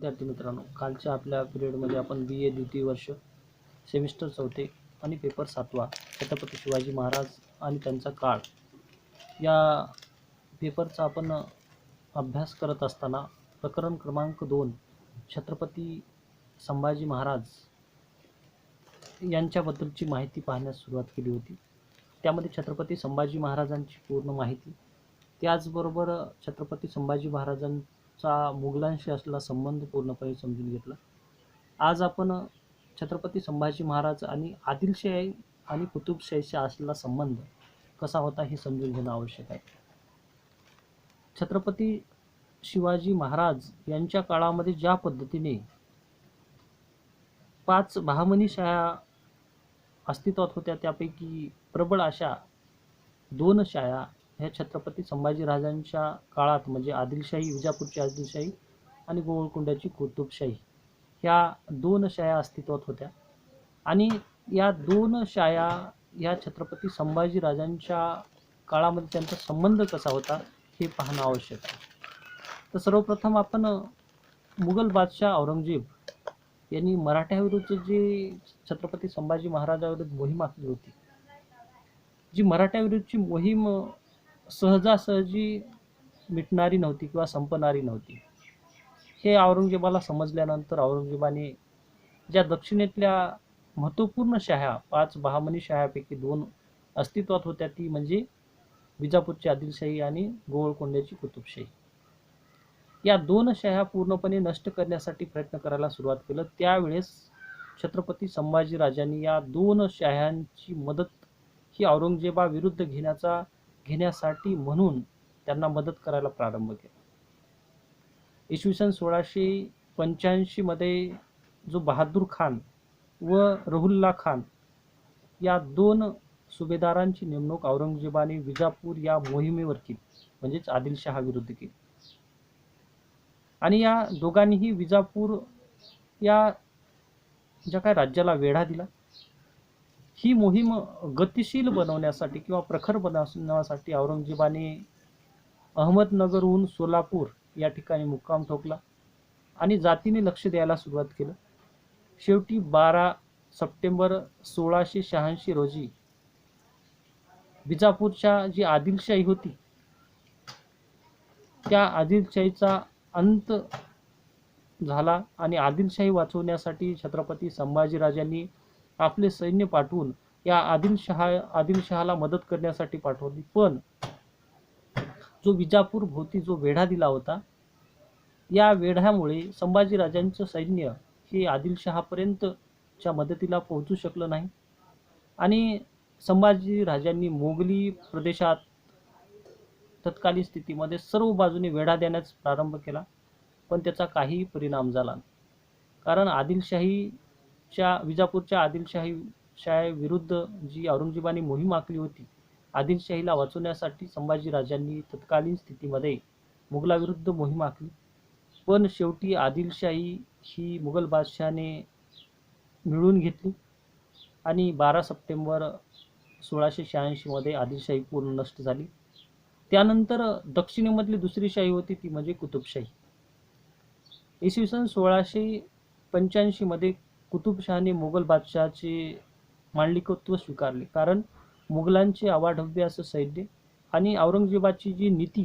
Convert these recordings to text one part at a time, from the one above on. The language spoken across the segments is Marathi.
विद्यार्थी मित्रांनो, कालच्या आपल्या पिरियडमध्ये आपण BA द्वितीय वर्ष सेमिस्टर 4 आणि पेपर 7वा छत्रपती शिवाजी महाराज आणि त्यांचा काळ या पेपरचा आपण अभ्यास करत असताना प्रकरण क्रमांक 2 छत्रपती संभाजी महाराज यांच्याबद्दलची माहिती पाहण्यास सुरुवात केली होती। त्यामध्ये छत्रपती संभाजी महाराजांची पूर्ण माहिती, त्याचबरोबर छत्रपती संभाजी महाराजांचा मुघलांशी असलेला संबंध पूर्णपणे समजून घेतला। आज आपण छत्रपती संभाजी महाराज आणि आदिलशाही आणि कुतुबशाहीचा असलेला संबंध कसा होता हे समजून घेणं आवश्यक आहे। छत्रपती शिवाजी महाराज यांच्या काळामध्ये ज्या पद्धतीने 5 बहामनी शाळा अस्तित्वात होत्या, त्यापैकी प्रबळ अशा 2 शाळा ह्या छत्रपती संभाजीराजांच्या काळात म्हणजे आदिलशाही, विजापूरची आदिलशाही आणि गोवळकोंड्याची कुतुबशाही ह्या 2 शाळा अस्तित्वात होत्या। आणि या 2 शाळा या छत्रपती संभाजीराजांच्या काळामध्ये त्यांचा संबंध कसा होता हे पाहणं आवश्यक आहे। तर सर्वप्रथम आपण मुघल बादशाह औरंगजेब यांनी मराठ्याविरुद्ध जी छत्रपती संभाजी महाराजांविरुद्ध मोहीम आखली होती, जी मराठ्याविरुद्धची मोहीम सहजासहजी मिटणारी नव्हती किंवा संपणारी नव्हती, हे औरंगजेबाला समजल्यानंतर औरंगजेबाने ज्या दक्षिणेतल्या महत्त्वपूर्ण शाह्या 5 बहामनी शाह्यापैकी 2 अस्तित्वात होत्या, ती म्हणजे विजापूरची आदिलशाही आणि गोवळकोंड्याची कुतुबशाही, या 2 शाह्या पूर्णपणे नष्ट करण्यासाठी प्रयत्न करायला सुरुवात केलं। त्यावेळेस छत्रपती संभाजीराजांनी या 2 शाह्यांची मदत ही औरंगजेबाविरुद्ध घेण्यासाठी म्हणून त्यांना मदत करायला प्रारंभ केला। इसवी सन 1685 मध्ये जो बहादूर खान व रहुल्ला खान या 2 सुभेदारांची नेमणूक औरंगजेबाने विजापूर या मोहिमेवर केली, म्हणजेच आदिलशहा विरुद्ध केली। आणि या दोघांनीही विजापूर या ज्या काय राज्याला वेढा दिला। ही मोहीम गतिशील बनवण्यासाठी किंवा प्रखर बनवण्यासाठी औरंगजेबाने अहमदनगरहून सोलापूर या ठिकाणी मुक्काम ठोकला आणि जातीने लक्ष द्यायला सुरुवात केलं। शेवटी 12 सप्टेंबर 1686 रोजी विजापूरच्या जी आदिलशाही होती, त्या आदिलशाहीचा अंत झाला आणि आदिलशाही वाचवण्यासाठी छत्रपती संभाजीराजांनी आपले सैन्य पाठवून या आदिलशहाला मदत करण्यासाठी पाठवली। पण जो विजापूर भोवती जो वेढा दिला होता, या वेढ्यामुळे संभाजीराजांचं सैन्य हे आदिलशहापर्यंतच्या मदतीला पोहोचू शकलं नाही आणि संभाजीराजांनी मोगली प्रदेशात तत्कालीन स्थितीमध्ये सर्व बाजूने वेढा देण्यास प्रारंभ केला, पण त्याचा काही परिणाम झाला नाही। कारण विजापूरच्या आदिलशाही विरुद्ध जी औरंगजेबाने मोहीम आखली होती, आदिलशाहीला वाचवण्यासाठी संभाजीराजांनी तत्कालीन स्थितीमध्ये मुघलाविरुद्ध मोहीम आखली, पण शेवटी आदिलशाही ही मुघल बादशाहाने मिळवून घेतली आणि 12 सप्टेंबर 1686 मध्ये आदिलशाही पूर्ण नष्ट झाली। त्यानंतर दक्षिणेमधली दुसरी शाही होती, ती म्हणजे कुतुबशाही। इसवी सन 1685 मध्ये कुतुबशहाने मुघल बादशहाचे मांडलिकत्व स्वीकारले, कारण मुघलांचे अवाढव्य असं सैन्य आणि औरंगजेबाची जी नीती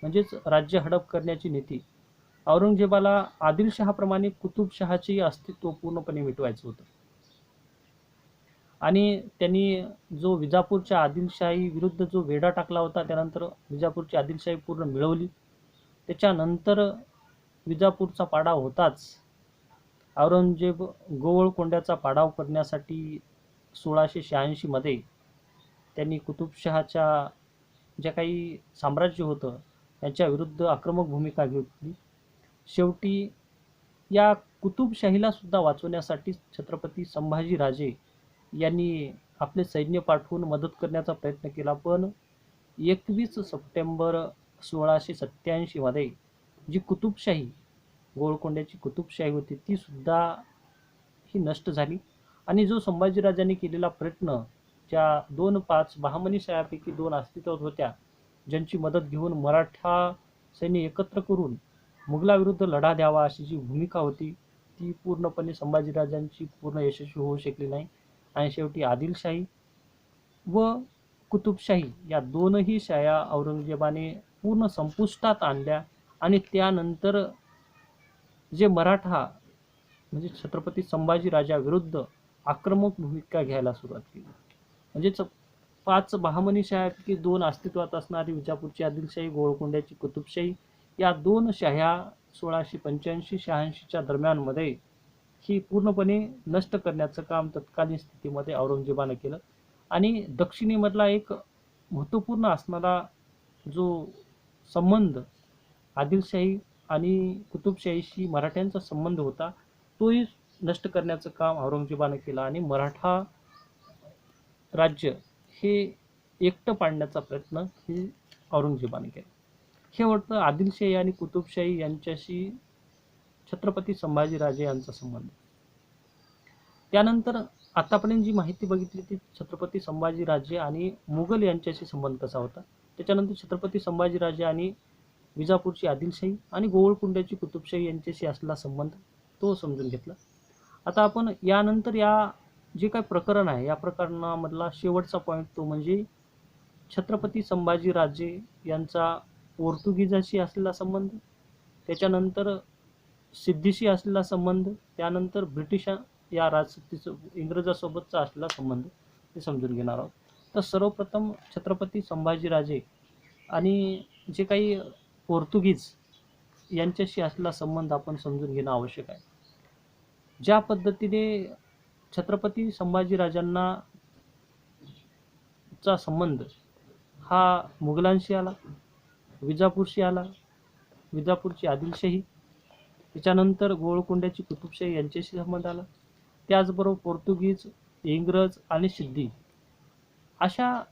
म्हणजेच राज्य हडप करण्याची नीती, औरंगजेबाला आदिलशहाप्रमाणे कुतुबशहाचे अस्तित्व पूर्णपणे मिटवायचं होतं। आणि त्यांनी जो विजापूरच्या आदिलशाही विरुद्ध जो वेढा टाकला होता, त्यानंतर विजापूरची आदिलशाही पूर्ण मिळवली। त्याच्यानंतर विजापूरचा पाडाव होताच औरंगजेब गोवळकोंड्याचा पाडाव करण्यासाठी 1686 मध्ये त्यांनी कुतुबशहाच्या जे काही साम्राज्य होतं याच्या विरुद्ध आक्रमक भूमिका घेतली। शेवटी या कुतुबशाहीला सुद्धा वाचवण्यासाठी छत्रपती संभाजीराजे यांनी आपले सैन्य पाठवून मदत करण्याचा प्रयत्न केला, पण 21 सप्टेंबर 1687 मध्ये जी कुतुबशाही, गोवळकोंड्याची कुतुबशाही होती, ती सुद्धा ही नष्ट झाली। आणि जो संभाजीराजांनी केलेला प्रयत्न, ज्या 5 बहामनी शाह्यापैकी 2 अस्तित्वात होत्या, ज्यांची मदत घेऊन मराठा सैन्य एकत्र करून मुघलाविरुद्ध लढा द्यावा अशी जी भूमिका होती ती पूर्णपणे संभाजीराजांची पूर्ण यशस्वी होऊ शकली नाही आणि शेवटी आदिलशाही व कुतुबशाही या दोनही शाया औरंगजेबाने पूर्ण संपुष्टात आणल्या आणि त्यानंतर जे मराठा म्हणजे छत्रपती संभाजी राजाविरुद्ध आक्रमक भूमिका घ्यायला सुरुवात केली. म्हणजेच 5 बहामनी शाह्यांपैकी 2 अस्तित्वात असणारी विजापूरची आदिलशाही, गोवळकोंड्याची कुतुबशाही या 2 शाह्या 1685-86च्या दरम्यानमध्ये ही पूर्णपणे नष्ट करण्याचं काम तत्कालीन स्थितीमध्ये औरंगजेबाने केलं आणि दक्षिणेमधला एक महत्त्वपूर्ण असणारा जो संबंध आदिलशाही आणि कुतुबशाहीशी मराठ्यांचा संबंध होता तोही नष्ट करण्याचं काम औरंगजेबाने केलं आणि मराठा राज्य हे एकटं पाडण्याचा प्रयत्न हे औरंगजेबाने केला. हे होतं आदिलशाही आणि कुतुबशाही यांच्याशी छत्रपती संभाजीराजे यांचा संबंध. त्यानंतर आतापर्यंत जी माहिती बघितली ती छत्रपती संभाजीराजे आणि मुघल यांच्याशी संबंध कसा होता. त्याच्यानंतर छत्रपती संभाजीराजे आणि विजापूरची आदिलशाही आणि गोवळकोंड्याची कुतुबशाही यांच्याशी असलेला संबंध तो समजून घेतला. आता आपण यानंतर या जे काही प्रकरण आहे या प्रकरणामधला शेवटचा पॉईंट तो म्हणजे छत्रपती संभाजीराजे यांचा पोर्तुगीजाशी असलेला संबंध, त्याच्यानंतर सिद्धीशी असलेला संबंध, त्यानंतर ब्रिटिश या राजसत्तेचं इंग्रजासोबतचा असलेला संबंध हे समजून घेणार आहोत. तर सर्वप्रथम छत्रपती संभाजीराजे आणि जे काही पोर्तुगीज यांच्याशी असलेला संबंध आपण समजून घेणं आवश्यक आहे. ज्या पद्धतीने छत्रपती संभाजीराजांना चा संबंध हा मुघलांशी आला, विजापूरशी आला, विजापूरची आदिलशाही, त्याच्यानंतर गोवळकोंड्याची कुतुबशाही यांच्याशी संबंध आला, त्याचबरोबर पोर्तुगीज, इंग्रज आणि सिद्धी अशा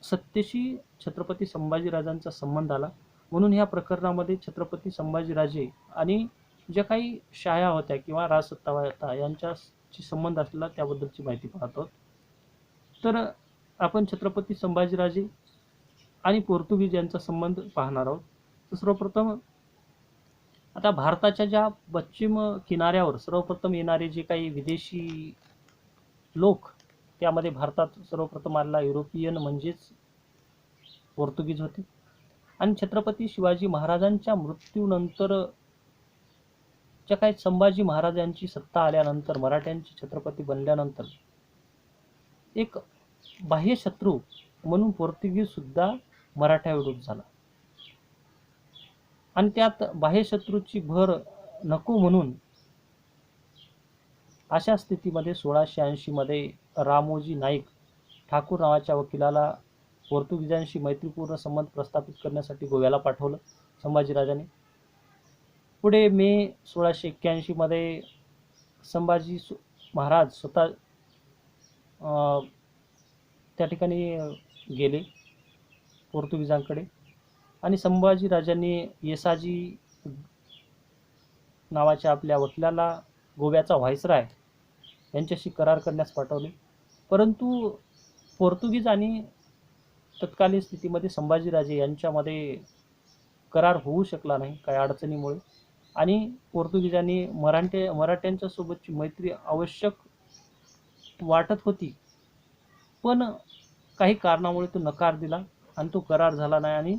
सत्तेशी छत्रपती संभाजीराजांचा संबंध आला. म्हणून ह्या प्रकरणामध्ये छत्रपती संभाजीराजे आणि ज्या काही शाया होत्या किंवा राजसत्ता होत्या यांच्याशी संबंध असलेला त्याबद्दलची माहिती पाहत आहोत. तर आपण छत्रपती संभाजीराजे आणि पोर्तुगीज यांचा संबंध पाहणार आहोत. तर सर्वप्रथम आता भारताच्या ज्या पश्चिम किनाऱ्यावर सर्वप्रथम येणारे जे काही विदेशी लोक त्यामध्ये भारतात सर्वप्रथम आलेला युरोपियन म्हणजेच पोर्तुगीज होते आणि छत्रपती शिवाजी महाराजांच्या मृत्यूनंतर ज्या काही संभाजी महाराजांची सत्ता आल्यानंतर मराठ्यांचे छत्रपती बनल्यानंतर एक बाह्य शत्रू म्हणून पोर्तुगीज सुद्धा मराठ्याविरुद्ध झाला आणि त्यात बाह्य शत्रूची भर नको म्हणून अशा स्थितीमध्ये 1680 मध्ये रामोजी नाईक ठाकूर नावाच्या वकिलाला पोर्तुगीजांशी मैत्रीपूर्ण संबंध प्रस्थापित करण्यासाठी गोव्याला पाठवलं संभाजीराजांनी. पुढे मे 1681 मध्ये संभाजी महाराज स्वतः त्या ठिकाणी गेले पोर्तुगीजांकडे आणि संभाजीराजांनी येसाजी नावाच्या आपल्या वकिलाला गोव्याचा व्हाईसराय यांच्याशी करार करण्यास पाठवले. परंतु पोर्तुगीज आणि तत्कालीन स्थितीमध्ये संभाजीराजे यांच्यामध्ये करार होऊ शकला नाही काही अडचणीमुळे आणि पोर्तुगीजांनी मराठ्यांच्या सोबतची मैत्री आवश्यक वाटत होती पण काही कारणामुळे तो नकार दिला आणि तो करार झाला नाही आणि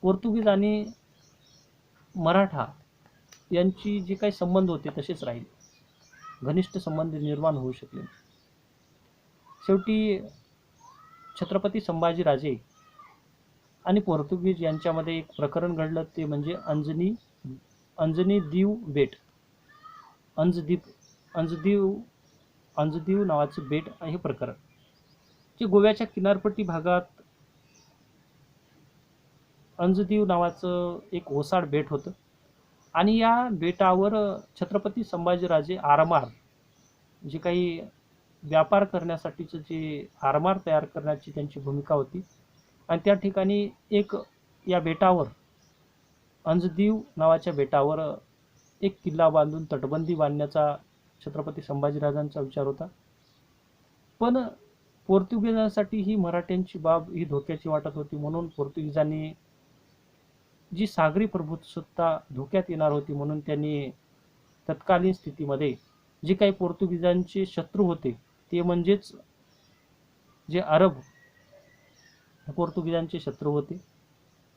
पोर्तुगीज आणि मराठा यांची जे काही संबंध होते तसेच राहिले, घनिष्ठ संबंध निर्माण होऊ शकले. शेवटी छत्रपती संभाजीराजे आणि पोर्तुगीज यांच्यामध्ये एक प्रकरण घडलं ते म्हणजे अंजनी दीव बेट अंजदीव नावाचं बेट हे प्रकरण जे गोव्याच्या किनारपट्टी भागात अंजदीव नावाचं एक ओसाड बेट होतं आणि या बेटावर छत्रपती संभाजीराजे आरमार जे काही व्यापार करण्यासाठीचं जे आरमार तयार करण्याची त्यांची भूमिका होती आणि त्या ठिकाणी एक या बेटावर अंजदीव नावाच्या बेटावर एक किल्ला बांधून तटबंदी बांधण्याचा छत्रपती संभाजीराजांचा विचार होता. पण पोर्तुगीजांसाठी ही मराठ्यांची बाब ही धोक्याची वाटत होती म्हणून पोर्तुगीजांनी जी सागरी प्रभुसत्ता धोक्यात येणार होती, म्हणून त्यांनी तत्कालीन स्थितीमध्ये जे काही पोर्तुगीजांचे शत्रू होते ते म्हणजेच जे अरब पोर्तुगीजांचे शत्रू होते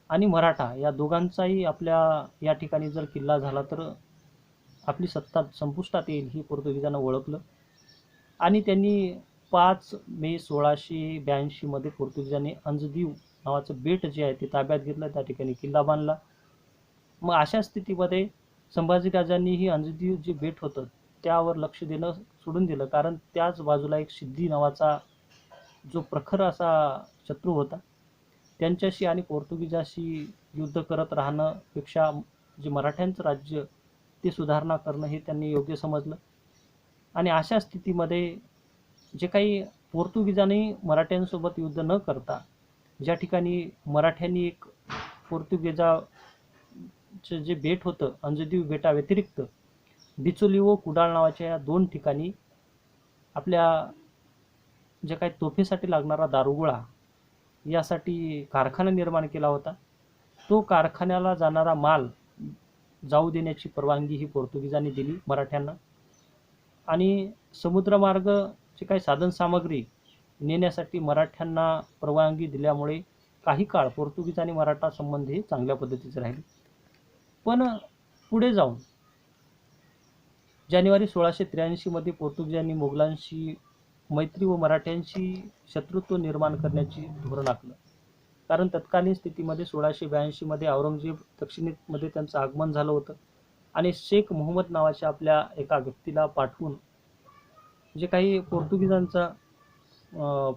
आणि मराठा या दोघांचाही आपल्या या ठिकाणी जर किल्ला झाला तर आपली सत्ता संपुष्टात येईल ही पोर्तुगीजांना ओळखलं आणि त्यांनी 5 मे 1682 मध्ये पोर्तुगीजांनी अंजदीव नावाचं बेट जे आहे ते ताब्यात घेतलं, त्या ठिकाणी किल्ला बांधला. मग अशा स्थितीमध्ये संभाजीराजांनी ही अंजदीव जे बेट होतं त्यावर लक्ष देणं सोडून दिलं, कारण त्याच बाजूला एक सिद्धी नावाचा जो प्रखर असा शत्रू होता, त्यांच्याशी आणि पोर्तुगीजाशी युद्ध करत राहणं पेक्षा जे मराठ्यांचं राज्य ते सुधारणा करणं हे त्यांनी योग्य समजलं. आणि अशा स्थितीमध्ये जे काही पोर्तुगीजांनी मराठ्यांसोबत युद्ध न करता ज्या ठिकाणी मराठ्यांनी एक पोर्तुगीजाचं जे बेट होतं अंजदीव बेटाव्यतिरिक्त बिचोली व कुडाळ नावाच्या या 2 ठिकाणी आपल्या जे काही तोफेसाठी लागणारा दारुगोळा यासाठी कारखाना निर्माण केला होता. तो कारखान्याला जाणारा माल जाऊ देण्याची परवानगी ही पोर्तुगीजांनी दिली मराठ्यांना आणि समुद्रमार्ग जे काही साधनसामग्री नेण्यासाठी मराठ्यांना परवानगी दिल्यामुळे काही काळ पोर्तुगीज आणि मराठा संबंध हे चांगल्या पद्धतीचे राहिले. पण पुढे जाऊन जानेवारी 1683 मध्ये पोर्तुगीजांनी मोगलांशी मैत्री व मराठ्यांशी शत्रुत्व निर्माण करण्याची धोरण आखलं, कारण तत्कालीन स्थितीमध्ये 1682 मध्ये औरंगजेब दक्षिणेमध्ये त्यांचं आगमन झालं होतं आणि शेख मोहम्मद नावाच्या आपल्या एका व्यक्तीला पाठवून जे काही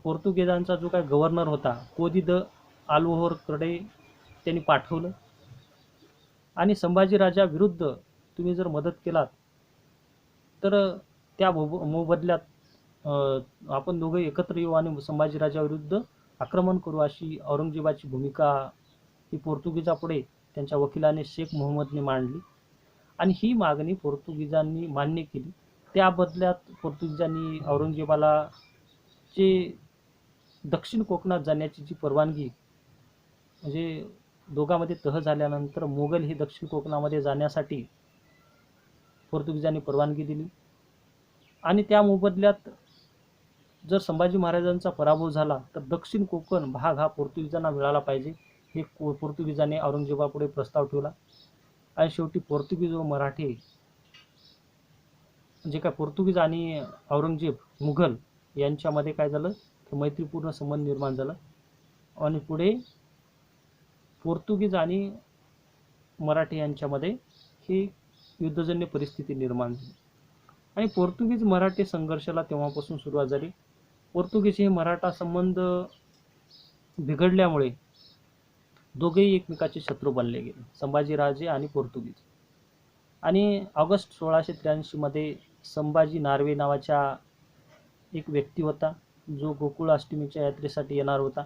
पोर्तुगीजांचा जो काही गव्हर्नर होता कोदी द आल्व्होरकडे त्यांनी पाठवलं आणि संभाजीराजा विरुद्ध तुम्ही जर मदत केलात तर त्या मोबदल्यात आपण दोघे एकत्र येऊ आणि संभाजीराजाविरुद्ध आक्रमण करू अशी औरंगजेबाची भूमिका ही पोर्तुगीजापुढे त्यांच्या वकिलाने शेख मोहम्मदने मांडली आणि ही मागणी पोर्तुगीजांनी मान्य केली. त्या बदल्यात पोर्तुगीजांनी औरंगजेबाला जे दक्षिण कोकणात जाण्याची जी परवानगी म्हणजे दोघांमध्ये तह झाल्यानंतर मोगल हे दक्षिण कोकणामध्ये जाण्यासाठी पोर्तुगीजांनी परवानगी दिली आणि त्या मोबदल्यात जर संभाजी महाराजांचा पराभव झाला तर दक्षिण कोकण भाग हा पोर्तुगीजांना मिळाला पाहिजे हे पोर्तुगीजांनी औरंगजेबापुढे प्रस्ताव ठेवला आणि शेवटी पोर्तुगीज व मराठी जे काय पोर्तुगीज आणि औरंगजेब मुघल यांच्यामध्ये काय झालं तर मैत्रीपूर्ण संबंध निर्माण झाला आणि पुढे पोर्तुगीज आणि मराठी यांच्यामध्ये ही युद्धजन्य परिस्थिती निर्माण झाली आणि पोर्तुगीज मराठी संघर्षाला तेव्हापासून सुरुवात झाली. पोर्तुगीज हे मराठा संबंध बिघडल्यामुळे दोघेही एकमेकाचे शत्रू बनले गेले, संभाजीराजे आणि पोर्तुगीज. आणि ऑगस्ट 1683 मध्ये संभाजी नार्वे नावाच्या एक व्यक्ती होता जो गोकुळ अष्टमीच्या यात्रेसाठी येणार होता.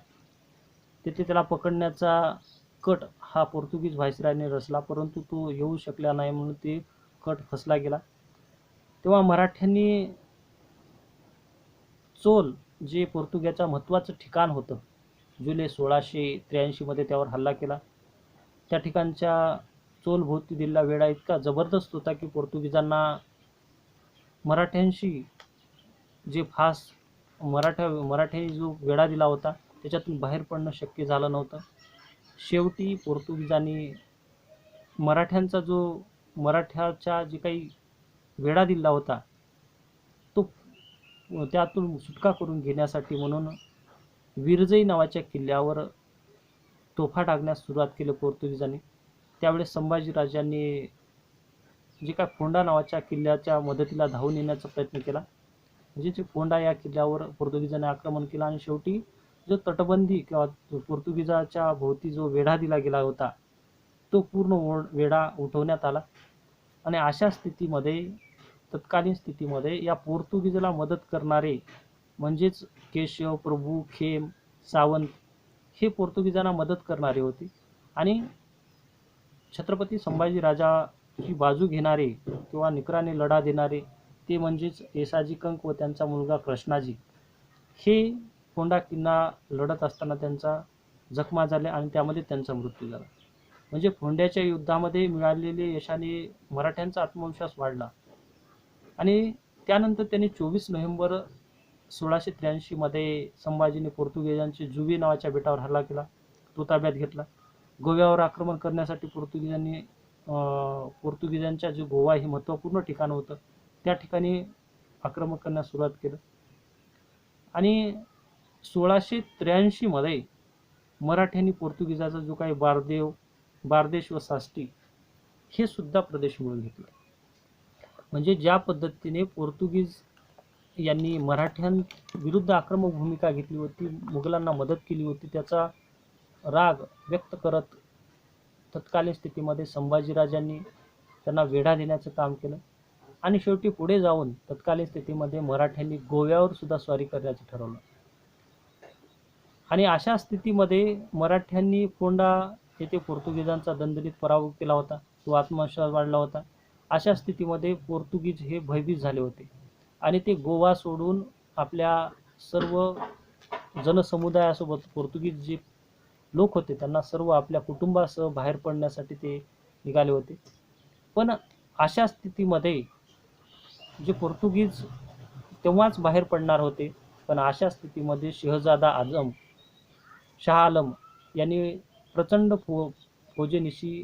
तेथे त्याला पकडण्याचा कट हा पोर्तुगीज व्हायसरायने रचला, परंतु तो येऊ शकला नाही म्हणून ते कट फसला गेला. तेव्हा मराठ्यांनी चोल जे पोर्तुगीजचं महत्त्वाचं ठिकाण होतं जुलै 1683 मध्ये त्यावर हल्ला केला. त्या ठिकाणच्या चोल भोवती दिलेला वेढा इतका जबरदस्त होता की पोर्तुगीजांना मराठ्यांशी जे मराठ्यांनी जो वेढा दिला होता त्याच्यातून बाहेर पडणं शक्य झालं नव्हतं. शेवटी पोर्तुगीजांनी मराठ्याचा जे काही वेढा दिला होता तो त्यातून सुटका करून घेण्यासाठी म्हणून विरजई नावाच्या किल्ल्यावर तोफा टाकण्यास सुरुवात केली पोर्तुगीजांनी. त्यावेळेस संभाजीराजांनी जे काय फोंडा नावाच्या किल्ल्याच्या मदतीला धावून येण्याचा प्रयत्न केला, म्हणजे फोंडा या किल्ल्यावर पोर्तुगीजांनी आक्रमण केलं आणि शेवटी जो तटबंदी किंवा पोर्तुगीजाच्या भोवती जो वेढा दिला गेला होता तो पूर्ण वेढा उठवण्यात आला आणि अशा स्थितीमध्ये तत्कालीन स्थितीमध्ये या पोर्तुगीजला मदत करणारे म्हणजेच केशव, प्रभू, खेम, सावंत हे पोर्तुगीजांना मदत करणारे होते आणि छत्रपती संभाजीराजाची बाजू घेणारे किंवा निकराने लढा देणारे ते म्हणजेच येसाजी कंक व त्यांचा मुलगा कृष्णाजी हे फोंडा किल्ला लढत असताना त्यांचा जखमा झाल्या आणि त्यामध्ये त्यांचा मृत्यू झाला. म्हणजे फोंड्याच्या युद्धामध्ये मिळालेल्या यशाने मराठ्यांचा आत्मविश्वास वाढला आणि त्यानंतर त्यांनी 24 नोव्हेंबर 1683 मध्ये संभाजीने पोर्तुगीजांची जुवी नावाच्या बेटावर हल्ला केला, तो ताब्यात घेतला. गोव्यावर आक्रमण करण्यासाठी पोर्तुगीजांच्या जे गोवा हे महत्त्वपूर्ण ठिकाण होतं, त्या ठिकाणी आक्रमण करण्यास सुरुवात केलं आणि 1683 मध्ये मराठ्यांनी पोर्तुगीजाचा जो काही बारदेश व साष्टी हे सुद्धा प्रदेश मिळून घेतला. म्हणजे ज्या पद्धतीने पोर्तुगीज यांनी मराठ्यांविरुद्ध आक्रमक भूमिका घेतली होती, मुघलांना मदत केली होती, त्याचा राग व्यक्त करत तत्कालीन स्थितीमध्ये संभाजीराजांनी त्यांना वेढा देण्याचं काम केलं आणि शेवटी पुढे जाऊन तत्कालीन स्थितीमध्ये मराठ्यांनी गोव्यावर सुद्धा स्वारी करण्याचं ठरवलं आणि अशा स्थितीमध्ये मराठ्यांनी फोंडा येथे पोर्तुगीजांचा दणदणीत पराभव केला होता, तो आत्मविश्वास वाढला होता. अशा स्थितीमध्ये पोर्तुगीज हे भयभीत झाले होते आणि ते गोवा सोडून आपल्या सर्व जनसमुदायासोबत पोर्तुगीज जे लोक होते त्यांना सर्व आपल्या कुटुंबासह बाहेर पडण्यासाठी ते निघाले होते. पण अशा स्थितीमध्ये जे पोर्तुगीज तेव्हाच बाहेर पडणार होते, पण अशा स्थितीमध्ये शहजादा शाह आलम यांनी प्रचंड फौजेनिशी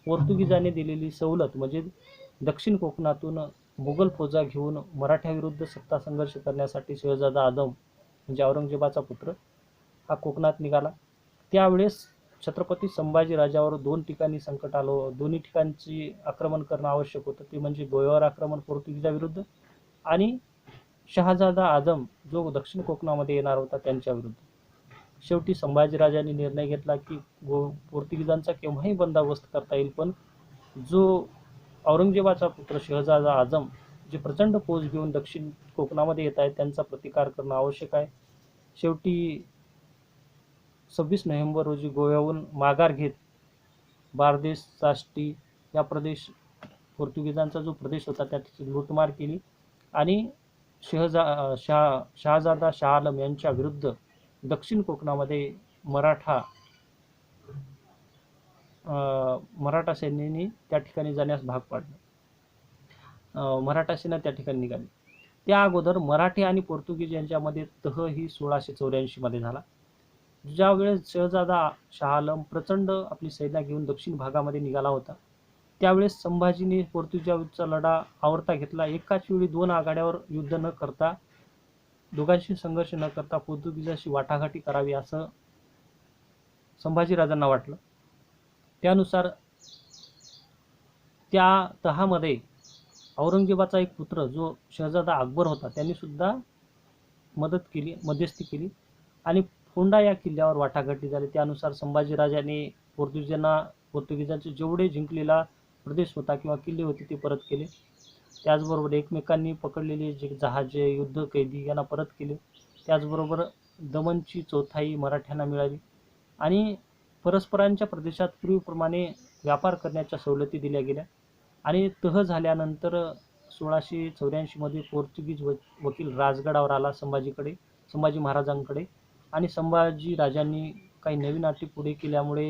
पोर्तुगीजांनी दिलेली सवलत म्हणजे दक्षिण कोकणातून मुघल फौजा घेऊन मराठ्याविरुद्ध सत्ता संघर्ष करण्यासाठी शहजादा आझम म्हणजे औरंगजेबाचा पुत्र हा कोकणात निघाला. त्यावेळेस छत्रपती संभाजी राजावर दोन ठिकाणी संकट आलं, दोन्ही ठिकाणची आक्रमण करणं आवश्यक होतं. ते म्हणजे गोव्यावर आक्रमण पोर्तुगीजाविरुद्ध आणि शहाजादा आझम जो दक्षिण कोकणामध्ये येणार होता त्यांच्याविरुद्ध. शेवटी संभाजीराजांनी निर्णय घेतला की पोर्तुगीजांचा केव्हाही बंदोबस्त करता येईल, पण जो औरंगजेबाचा पुत्र शहजादा आझम जे प्रचंड फौज घेऊन दक्षिण कोकणामध्ये येत आहेत त्यांचा प्रतिकार करणं आवश्यक आहे. शेवटी 26 नोव्हेंबर रोजी गोव्याहून माघार घेत बारदेश साष्टी या पोर्तुगीजांचा जो प्रदेश होता त्याची लूटमार केली आणि शहाजादा शाह आलम यांच्या विरुद्ध दक्षिण कोकणामध्ये मराठा सैन्याने त्या ठिकाणी जाण्यास भाग पाडलं. मराठा सेना त्या ठिकाणी निघाली. त्या अगोदर मराठी आणि पोर्तुगीज यांच्यामध्ये तह ही 1684 मध्ये झाला. ज्या वेळेस शहजादा शाह आलम प्रचंड आपली सेना घेऊन दक्षिण भागामध्ये निघाला होता, त्यावेळेस संभाजीने पोर्तुगीजांचा लढा आवरता घेतला. एकाच वेळी दोन आघाड्यावर युद्ध न करता, दोघांशी संघर्ष न करता पोर्तुगीजाशी वाटाघाटी करावी असं संभाजीराजांना वाटलं. त्यानुसार त्या तहामध्ये औरंगजेबाचा एक पुत्र जो शहजादा अकबर होता त्यांनी सुद्धा मध्यस्थी केली आणि फोंडा या किल्ल्यावर वाटाघाटी झाली. त्यानुसार संभाजीराजांनी पोर्तुगीजांचे जेवढे जिंकलेला प्रदेश होता किंवा किल्ले होते ते परत केले. त्याचबरोबर एकमेकांनी पकडलेले जे जहाजे, युद्ध कैदी यांना परत केले. त्याचबरोबर दमनची चौथाई मराठ्यांना मिळाली आणि परस्परांच्या प्रदेशात पूर्वीप्रमाणे व्यापार करण्याच्या सवलती दिल्या गेल्या आणि तह झाल्यानंतर 1684 मध्ये पोर्तुगीज वकील राजगडावर आला संभाजी महाराजांकडे आणि संभाजी राजांनी काही नवीन अटी पुढे केल्यामुळे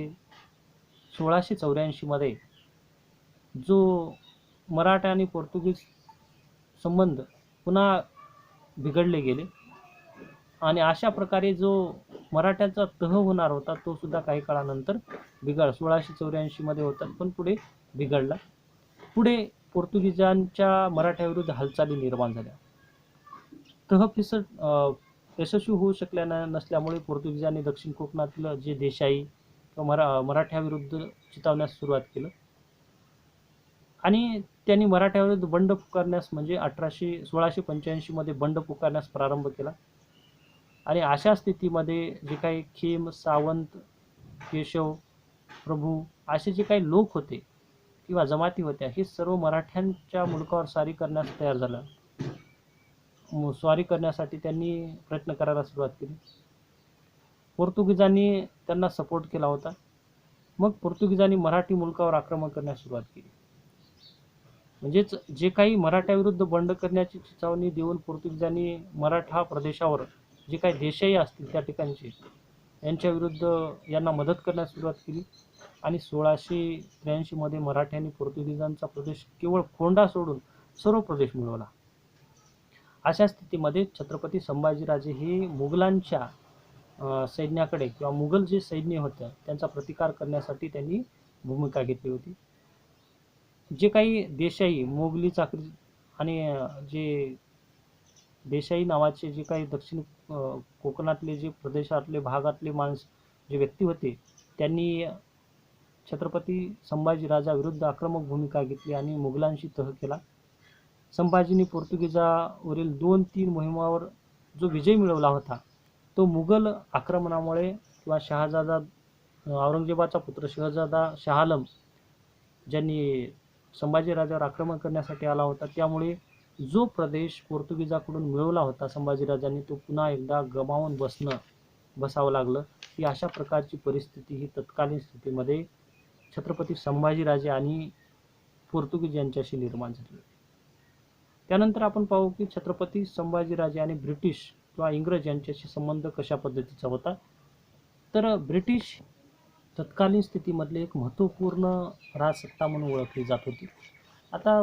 1684 मध्ये जो मराठा आणि पोर्तुगीज संबंध पुन्हा बिघडले गेले आणि अशा प्रकारे जो मराठ्याचा तह होणार होता तो सुद्धा काही काळानंतर 1684 मध्ये होता पण पुढे बिघडला. पुढे पोर्तुगीजांच्या मराठ्याविरुद्ध हालचाली निर्माण झाल्या. तह यशस्वी होऊ शकल्या नसल्यामुळे पोर्तुगीजांनी दक्षिण कोकणातील जे देशाई मराठ्याविरुद्ध चितावण्यास सुरुवात केलं आणि त्यांनी मराठ्याविरुद्ध बंड पुकारण्यास म्हणजे 1685 मध्ये बंड पुकारण्यास प्रारंभ केला आणि अशा स्थितीमध्ये जे काही खेम, सावंत, केशव, प्रभू असे जे काही लोक होते किंवा जमाती होत्या हे सर्व मराठ्यांच्या मुलकावर स्वारी करण्यास तयार झाला. स्वारी करण्यासाठी त्यांनी प्रयत्न करायला सुरुवात केली. पोर्तुगीजांनी त्यांना सपोर्ट केला होता. मग पोर्तुगीजांनी मराठी मुलकावर आक्रमण करण्यास सुरुवात केली. म्हणजेच जे काही मराठ्याविरुद्ध बंड करण्याची चिथावणी देऊन पोर्तुगीजांनी मराठा प्रदेशावर जे काही देशाई असतील त्या ठिकाणचे यांच्या विरुद्ध यांना मदत करण्यास सुरुवात केली आणि 1683 मध्ये मराठ्यांनी पोर्तुगीजांचा प्रदेश केवळ फोंडा सोडून सर्व प्रदेश मिळवला. अशा स्थितीमध्ये छत्रपती संभाजीराजे हे मुघलांच्या सैन्याकडे किंवा मुघल जे सैन्य होतं त्यांचा प्रतिकार करण्यासाठी त्यांनी भूमिका घेतली होती. जे काही देशाई मोगली चाकरी आणि जे देसाई नावाचे जे काही दक्षिण कोकणातले जे प्रदेशातले भागातले जे व्यक्ती होते त्यांनी छत्रपती संभाजीराजाविरुद्ध आक्रमक भूमिका घेतली आणि मुघलांशी तह केला. संभाजीने पोर्तुगीजावरील 2-3 मोहिमावर जो विजय मिळवला होता तो मुघल आक्रमणामुळे किंवा शहाजादा औरंगजेबाचा पुत्र शहजादा शहाआलम ज्यांनी संभाजीराजावर आक्रमण करण्यासाठी आला होता त्यामुळे जो प्रदेश पोर्तुगीजाकडून मिळवला होता संभाजीराजांनी तो पुन्हा एकदा गमावून बसावं लागलं. ही अशा प्रकारची परिस्थिती ही तत्कालीन स्थितीमध्ये छत्रपती संभाजीराजे आणि पोर्तुगीज यांच्याशी निर्माण झाली. त्यानंतर आपण पाहू की छत्रपती संभाजीराजे आणि ब्रिटिश किंवा इंग्रज यांच्याशी संबंध कशा पद्धतीचा होता. तर ब्रिटिश तत्कालीन स्थितीमधले एक महत्त्वपूर्ण राजसत्ता म्हणून ओळखली जात होती. आता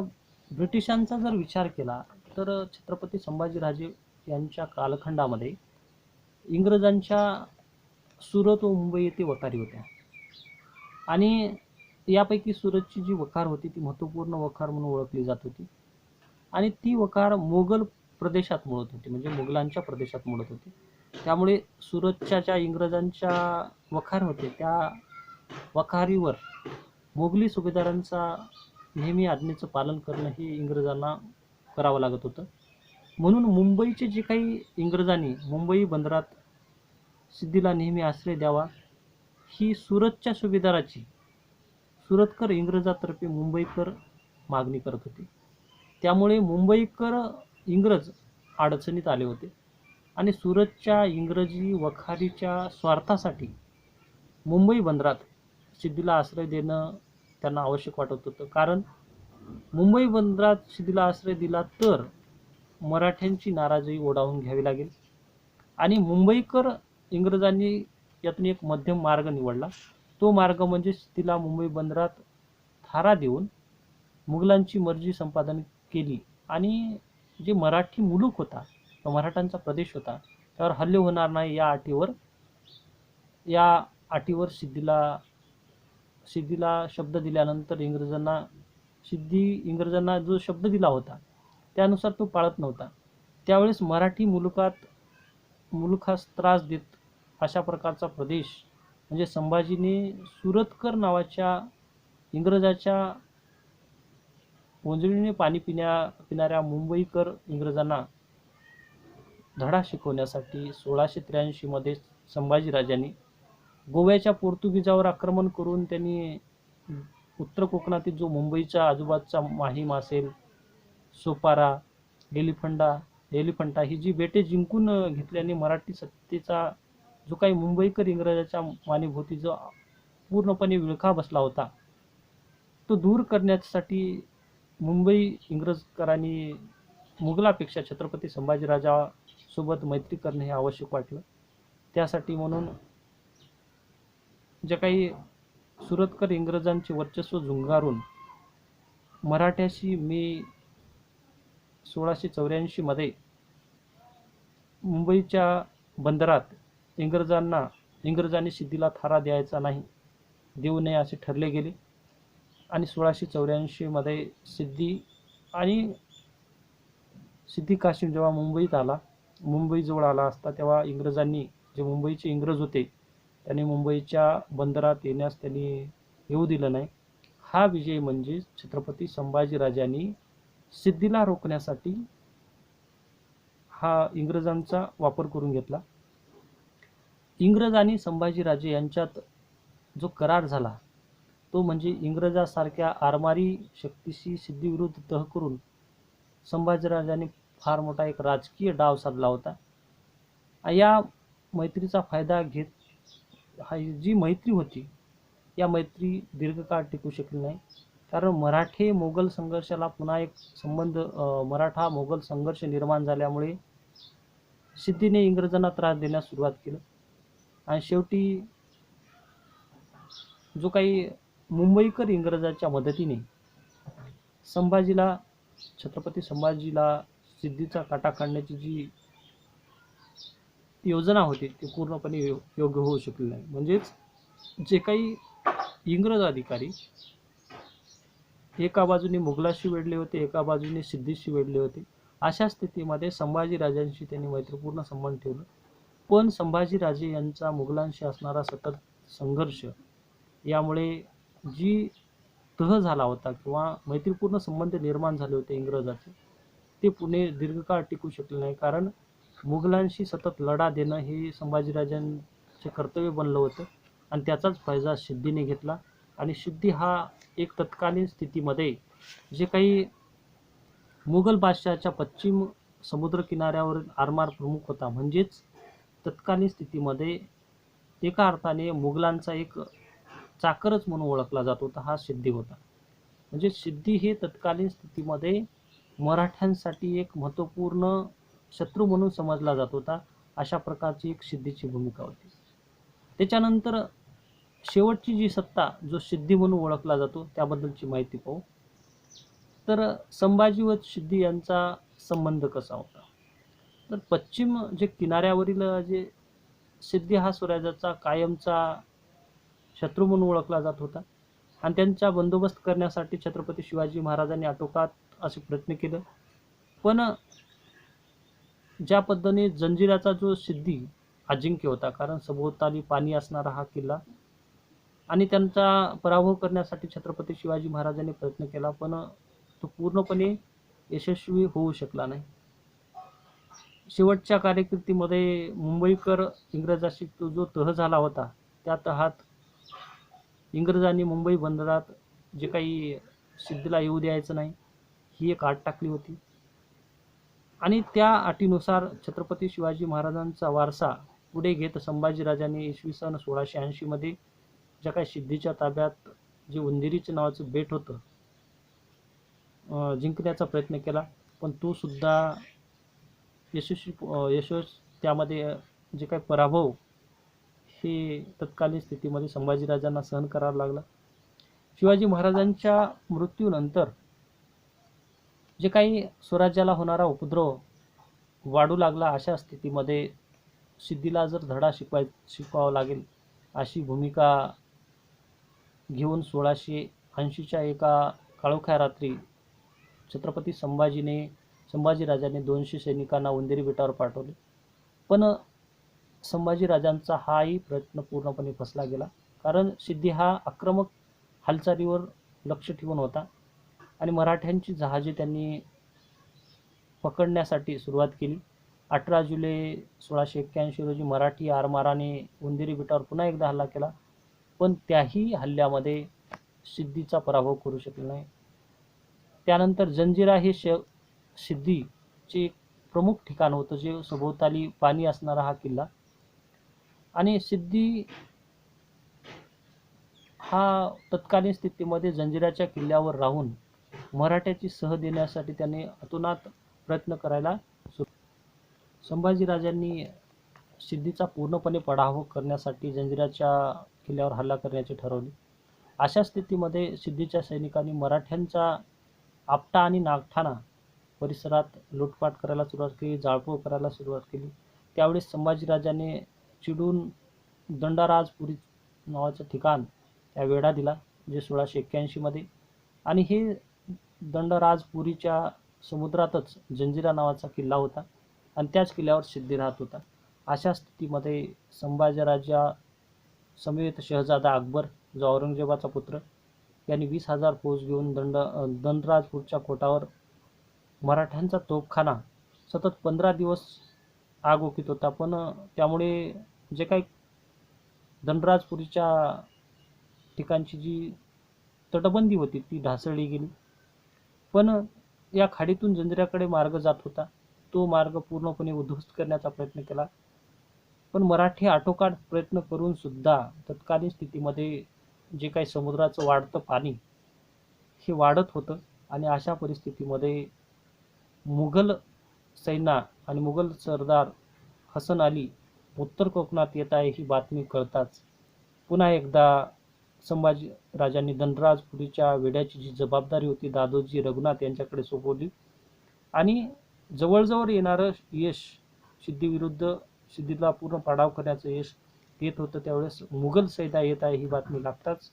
ब्रिटिशांचा जर विचार केला तर छत्रपती संभाजीराजे यांच्या कालखंडामध्ये इंग्रजांच्या सुरत व मुंबई येथे वखारी होत्या आणि यापैकी सुरतची जी वखार होती ती महत्त्वपूर्ण वखार म्हणून ओळखली जात होती आणि ती वखार मोगल प्रदेशात मोडत होती, म्हणजे मुघलांच्या प्रदेशात मोडत होती. त्यामुळे सुरतच्या ज्या इंग्रजांच्या वखार होते त्या वखारीवर मोगली सुभेदारांचा नेहमी आज्ञेचं पालन करणं हे इंग्रजांना करावं लागत होतं. म्हणून मुंबईचे जे काही इंग्रजांनी मुंबई बंदरात सिद्धीला नेहमी आश्रय द्यावा ही सुरतच्या सुभेदाराची सुरतकर इंग्रजातर्फे मुंबईकर मागणी करत होते. त्यामुळे मुंबईकर इंग्रज अडचणीत आले होते आणि सुरतच्या इंग्रजी वखारीच्या स्वार्थासाठी मुंबई बंदरात सिद्धीला आश्रय देणं त्यांना आवश्यक वाटत होतं. कारण मुंबई बंदरात सिद्धीला आश्रय दिला तर मराठ्यांची नाराजी ओढावून घ्यावी लागेल आणि मुंबईकर इंग्रजांनी यातून एक मध्यम मार्ग निवडला. तो मार्ग म्हणजे सिद्धीला मुंबई बंदरात थारा देऊन मुघलांची मर्जी संपादन केली आणि जे मराठी मुलूक होता मराठांचा प्रदेश होता त्यावर हल्ले होणार नाही या अटीवर सिद्धीला शब्द दिल्यानंतर इंग्रजांना जो शब्द दिला होता त्यानुसार तो पाळत नव्हता. त्यावेळेस मराठी मुलुखास त्रास देत अशा प्रकारचा प्रदेश म्हणजे संभाजीने सुरतकर नावाच्या इंग्रजाच्या वंजळीने पाणी पिणाऱ्या मुंबईकर इंग्रजांना धडा शिकवण्यासाठी 1683 मध्ये संभाजीराजांनी गोव्याच्या पोर्तुगीजावर आक्रमण करून त्यांनी उत्तर कोकणातील जो मुंबईच्या आजूबाजूचा माहीम असेल, सोपारा, एलिफंटा ही जी बेटे जिंकून घेतल्याने मराठी सत्तेचा जो काही मुंबईकर इंग्रजाच्या मानेभोवती जो पूर्णपणे विळखा बसला होता तो दूर करण्यासाठी मुंबई इंग्रजकरांनी मुघलापेक्षा छत्रपती संभाजीराजासोबत मैत्री करणे हे आवश्यक वाटलं. त्यासाठी म्हणून जे काही सुरतकर इंग्रजांचे वर्चस्व झुंगारून मराठ्याशी मे 1684 मध्ये मुंबईच्या बंदरात इंग्रजांनी सिद्धीला थारा देऊ नये असे ठरले गेले आणि 1684 मध्ये सिद्धी काशीम जेव्हा मुंबईजवळ आला असता तेव्हा इंग्रजांनी जे मुंबईचे इंग्रज होते त्यांनी मुंबईच्या बंदरात येण्यास येऊ दिलं नाही. हा विजय म्हणजे छत्रपती संभाजीराजांनी सिद्धीला रोखण्यासाठी हा इंग्रजांचा वापर करून घेतला. इंग्रज आणि संभाजीराजे यांच्यात जो करार झाला तो म्हणजे इंग्रजासारख्या आरमारी शक्तीशी सिद्धीविरुद्ध तह करून संभाजीराजांनी फार मोठा एक राजकीय डाव साधला होता. या मैत्रीचा फायदा घेत जी मैत्री होती या मैत्री दीर्घकाळ टिकू शकली नाही. कारण मराठे मोगल संघर्षाला पुन्हा एक मराठा मोगल संघर्ष निर्माण झाल्यामुळे सिद्धीने इंग्रजांना त्रास देण्यास सुरुवात केली आणि शेवटी जो काही मुंबईकर इंग्रजांच्या मदतीने संभाजीला छत्रपती संभाजीला सिद्धीचा काटा काढण्याची जी योजना होती ती पूर्णपणे योग्य होऊ शकली नाही. म्हणजेच जे काही इंग्रज अधिकारी एका बाजूने मुघलाशी वेढले होते, एका बाजूने सिद्धीशी वेढले होते. अशा स्थितीमध्ये संभाजीराजांशी त्यांनी मैत्रीपूर्ण संबंध ठेवले. पण संभाजीराजे यांचा मुघलांशी असणारा सतत संघर्ष यामुळे जी तह झाला होता किंवा मैत्रीपूर्ण संबंध निर्माण झाले होते इंग्रजाचे, ते पुणे दीर्घकाळ टिकू शकले नाही. कारण मुघलांशी सतत लढा देणं हे संभाजीराजांचे कर्तव्य बनलं होतं आणि त्याचाच फायदा सिद्धीने घेतला. आणि सिद्धी हा एक तत्कालीन स्थितीमध्ये जे काही मुघल बादशहाच्या पश्चिम समुद्र किनाऱ्यावरील आरमार प्रमुख होता, म्हणजेच तत्कालीन स्थितीमध्ये एका अर्थाने मुघलांचा एक चाकरच म्हणून ओळखला जात होता हा सिद्धी होता. म्हणजे सिद्धी हे तत्कालीन स्थितीमध्ये मराठ्यांसाठी एक महत्त्वपूर्ण शत्रू म्हणून समजला जात होता. अशा प्रकारची एक सिद्धीची भूमिका होती. त्याच्यानंतर शेवटची जी सत्ता जो सिद्धी म्हणून ओळखला जातो त्याबद्दलची माहिती पाहू. तर संभाजी व सिद्धी यांचा संबंध कसा होता. तर पश्चिम जे किनाऱ्यावरील जे सिद्धी हा स्वराज्याचा कायमचा शत्रू म्हणून ओळखला जात होता आणि त्यांचा बंदोबस्त करण्यासाठी छत्रपती शिवाजी महाराजांनी आटोकाट असे प्रयत्न केले. पण ज्या पद्धतीने जंजिराचा जो सिद्धी अजिंक्य होता, कारण सभोवताली पाणी असणारा हा किल्ला, आणि त्यांचा पराभव करण्यासाठी छत्रपती शिवाजी महाराजांनी प्रयत्न केला, पण तो पूर्णपणे यशस्वी होऊ शकला नाही. शेवटच्या कारकिर्दीमध्ये मुंबईकर इंग्रजांशी तो जो तह झाला होता, त्या तहात इंग्रजांनी मुंबई बंदरात जे काही सिद्धीला येऊ द्यायचं नाही ही एक अट टाकली होती. आणि त्या अटीनुसार छत्रपती शिवाजी महाराजांचा वारसा पुढे घेत संभाजीराजांनी इसवी सन 1680 मध्ये ज्या काही सिद्धीच्या ताब्यात जे उंदिरीचे नावाचं बेट होतं जिंकण्याचा प्रयत्न केला, पण तो सुद्धा यशस्वी त्यामध्ये जे काही पराभव हे तत्कालीन स्थितीमध्ये संभाजीराजांना सहन करावा लागला. शिवाजी महाराजांच्या मृत्यूनंतर जे काही स्वराज्याला होणारा उपद्रव वाढू लागला, अशा स्थितीमध्ये सिद्धीला जर धडा शिकवावा लागेल अशी भूमिका घेऊन 1680च्या एका काळोख्या रात्री छत्रपती संभाजीराजांनी 200 सैनिकांना उंदेरी बेटावर पाठवले. पण संभाजीराजांचा हाही प्रयत्न पूर्णपणे फसला गेला, कारण सिद्धी हा आक्रमक हालचालीवर लक्ष ठेवून होता आणि मराठ्यांची जहाजे त्यांनी पकडण्यासाठी सुरुवात केली. 18 जुलै 1681 रोजी मराठी आरमाराने उंदेरी बेटावर पुन्हा एकदा हल्ला केला, पण त्याही हल्ल्यामध्ये सिद्धीचा पराभव करू शकले नाही. त्यानंतर जंजिरा हे सिद्धीचे एक प्रमुख ठिकाण होतं, जे सभोवताली पाणी असणारा हा किल्ला. आणि सिद्धी हा तत्कालीन स्थितीमध्ये जंजिराच्या किल्ल्यावर राहून मराठ्याची सह देण्यासाठी त्याने अतोनात प्रयत्न करायला संभाजीराजांनी सिद्धीचा पूर्णपणे पराभव करण्यासाठी जंजिराच्या किल्ल्यावर हल्ला करण्याचे ठरवले. अशा स्थितीमध्ये सिद्धीच्या सैनिकांनी मराठ्यांचा आपटा आणि नागठाणा परिसरात लुटपाट करायला सुरुवात केली, जाळपोळ करायला सुरुवात केली. त्यावेळेस संभाजीराजांनी चिडून दंडाराजपुरी नावाचं ठिकाण त्या वेढा दिला, जे 1681 मध्ये. आणि हे दंडराजपुरीच्या समुद्रातच जंजिरा नावाचा किल्ला होता आणि त्याच किल्ल्यावर सिद्धी राहत होता. अशा स्थितीमध्ये संभाजीराजा समेत शहजादा अकबर, जो औरंगजेबाचा पुत्र, यांनी 20,000 फौज घेऊन दंडराजपूरच्या कोटावर मराठ्यांचा तोफखाना सतत 15 दिवस आग ओकीत होता. पण त्यामुळे जे काही दंडराजपुरीच्या ठिकाणची जी तटबंदी होती ती ढासळली गेली. पण या खाडीतून जंजिऱ्याकडे मार्ग जात होता, तो मार्ग पूर्णपणे उद्ध्वस्त करण्याचा प्रयत्न केला. पण मराठी आटोकाट प्रयत्न करून सुद्धा तत्कालीन स्थितीमध्ये जे काही समुद्राचं वाढतं पाणी हे वाढत होतं आणि अशा परिस्थितीमध्ये मुघल सैन्य आणि मुघल सरदार हसन अली उत्तर कोकणात येत आहे ही बातमी कळताच पुन्हा एकदा संभाजी राजांनी धनराजपुरीच्या वेढ्याची जी जबाबदारी होती दादोजी रघुनाथ यांच्याकडे सोपवली आणि जवळजवळ येणारं यश सिद्धीला पूर्ण पाडाव करण्याचं यश येत होतं. त्यावेळेस मुघल सैन्य येत आहे ही बातमी लागताच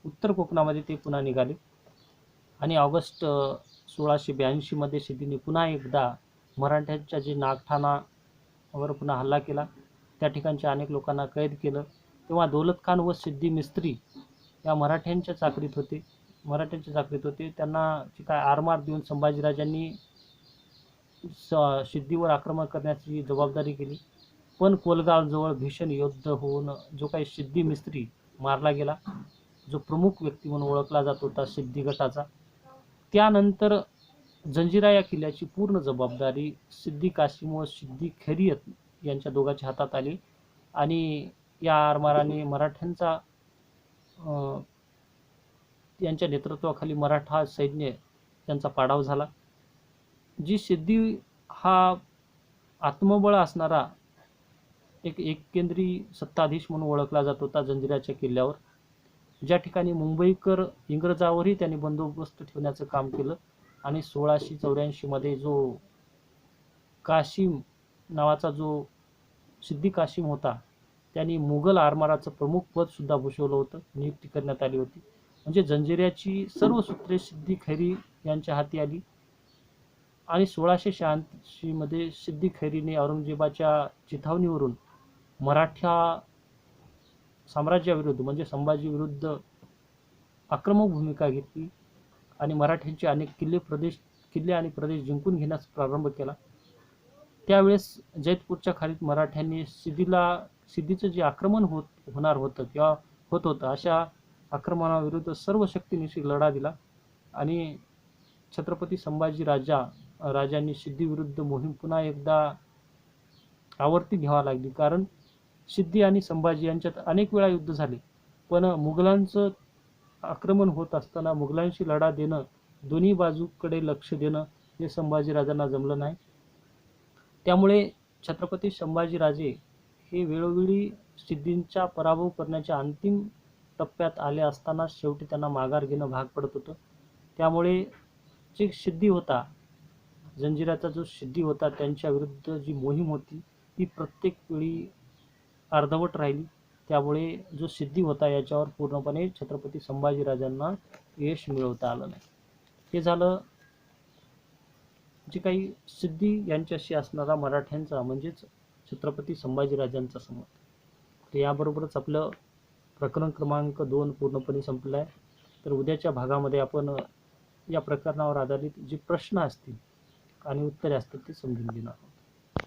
उत्तर कोकणामध्ये ते पुन्हा निघाले आणि ऑगस्ट 1682 मध्ये सिद्धीने पुन्हा एकदा मराठ्यांच्या जे नागठाणावर पुन्हा हल्ला केला. त्या ठिकाणच्या अनेक लोकांना कैद केलं. तेव्हा दौलत खान व सिद्धी मिस्त्री या मराठ्यांच्या चाकरीत होते. त्यांना जी काय आरमार देऊन संभाजीराजांनी सिद्धीवर आक्रमण करण्याची जबाबदारी केली. पण कोलगावजवळ भीषण युद्ध होऊन जो काही सिद्धी मिस्त्री मारला गेला, जो प्रमुख व्यक्ती म्हणून ओळखला जात होता सिद्धी गटाचा, त्यानंतर जंजिरा या किल्ल्याची पूर्ण जबाबदारी सिद्दी कासिम व सिद्दी खैरियत यांच्या दोघांच्या हातात आली आणि या आरमाराने मराठ्यांचा यांच्या नेतृत्वाखाली मराठा सैन्य यांचा पाडाव झाला. जी सिद्धी हा आत्मबळ असणारा एक केंद्री सत्ताधीश म्हणून ओळखला जात होता जंजिऱ्याच्या किल्ल्यावर, ज्या ठिकाणी मुंबईकर इंग्रजावरही त्यांनी बंदोबस्त ठेवण्याचं काम केलं आणि 1684 मध्ये जो काशिम नावाचा जो सिद्दी काशिम होता त्यांनी मुघल आरमाराचं प्रमुख पद सुद्धा भूषवलं होतं, नियुक्ती करण्यात आली होती. म्हणजे जंजिऱ्याची सर्व सूत्रे सिद्दी खैरी यांच्या हाती आली आणि 1686 मध्ये सिद्दी खैरीने औरंगजेबाच्या चिथावणीवरून मराठा साम्राज्याविरुद्ध म्हणजे संभाजी विरुद्ध आक्रमक भूमिका घेतली आणि मराठ्यांचे अनेक किल्ले आणि प्रदेश जिंकून घेण्यास प्रारंभ केला. त्यावेळेस जैतपूरच्या खालीत मराठ्यांनी सिद्धीचं जे आक्रमण होणार होतं किंवा होत होतं अशा आक्रमणाविरुद्ध सर्व शक्तीनिशी लढा दिला आणि छत्रपती संभाजी राजांनी सिद्धीविरुद्ध मोहीम पुन्हा एकदा आवर्ती घ्यावा लागली. कारण सिद्धी आणि संभाजी यांच्यात अनेक वेळा युद्ध झाले, पण मुघलांचं आक्रमण होत असताना मुघलांशी लढा देणं, दोन्ही बाजूकडे लक्ष देणं हे संभाजीराजांना जमलं नाही. त्यामुळे छत्रपती संभाजीराजे हे वेळोवेळी सिद्धींचा पराभव करण्याच्या अंतिम टप्प्यात आले असताना शेवटी त्यांना माघार घेणं भाग पडत होतं. त्यामुळे जे सिद्धी होता, जंजिऱ्याचा जो सिद्धी होता, त्यांच्या विरुद्ध जी मोहीम होती ती प्रत्येक वेळी अर्धवट राहिली. त्यामुळे जो सिद्धी होता याच्यावर पूर्णपणे छत्रपती संभाजीराजांना यश मिळवता आलं नाही. हे झालं जे काही सिद्धी यांच्याशी असणारा मराठ्यांचा म्हणजेच छत्रपती संभाजीराजांचा संवाद. तर याबरोबरच आपलं प्रकरण क्रमांक 2 पूर्णपणे संपलं आहे. तर उद्याच्या भागामध्ये आपण या प्रकरणावर आधारित जे प्रश्न असतील आणि उत्तरे असतील ते समजून घेणार आहोत.